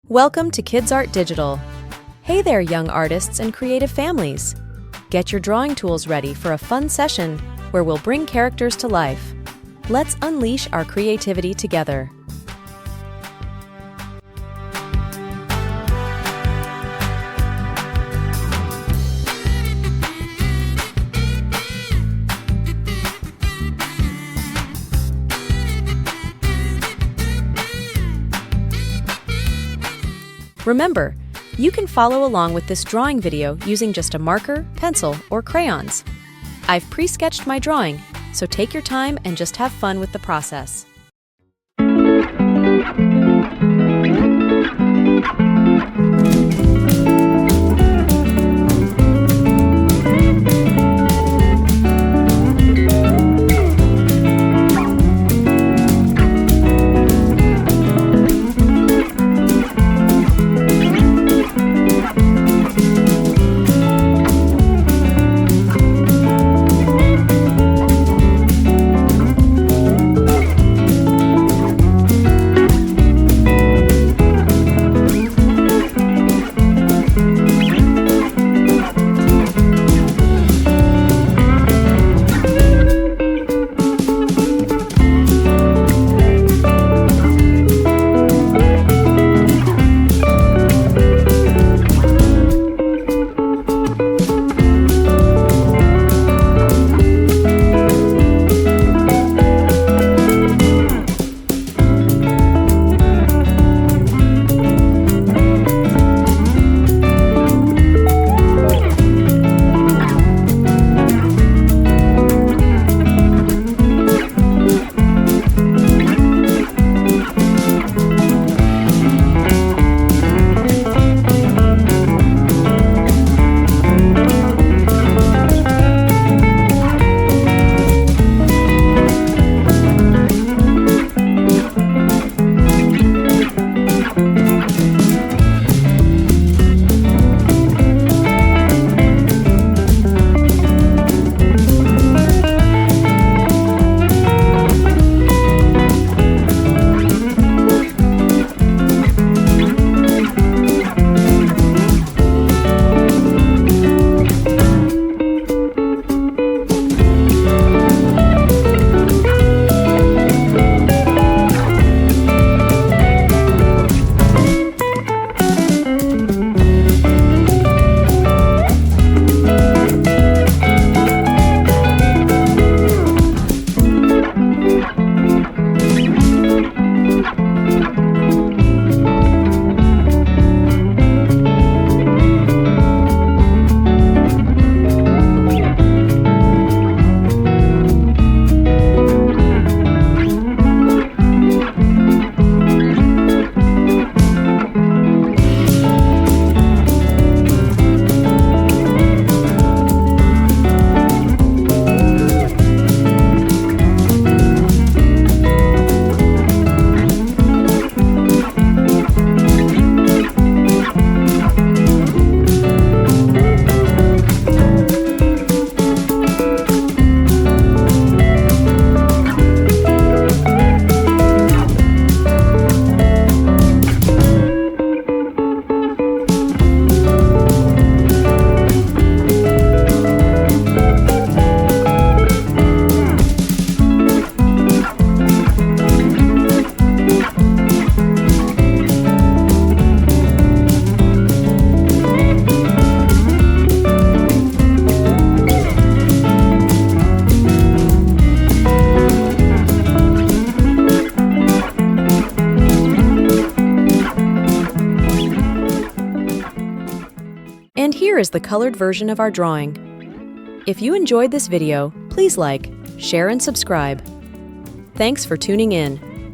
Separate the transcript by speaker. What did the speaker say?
Speaker 1: Welcome to KidsArt Digital. Hey there, young artists and creative families. Get your drawing tools ready for a fun session where we'll bring characters to life. Let's unleash our creativity together. Remember, you can follow along with this drawing video using just a marker, pencil, or crayons. I've pre-sketched my drawing, so take your time and just have fun with the process. And here is the colored version of our drawing. If you enjoyed this video, please like, share, and subscribe. Thanks for tuning in.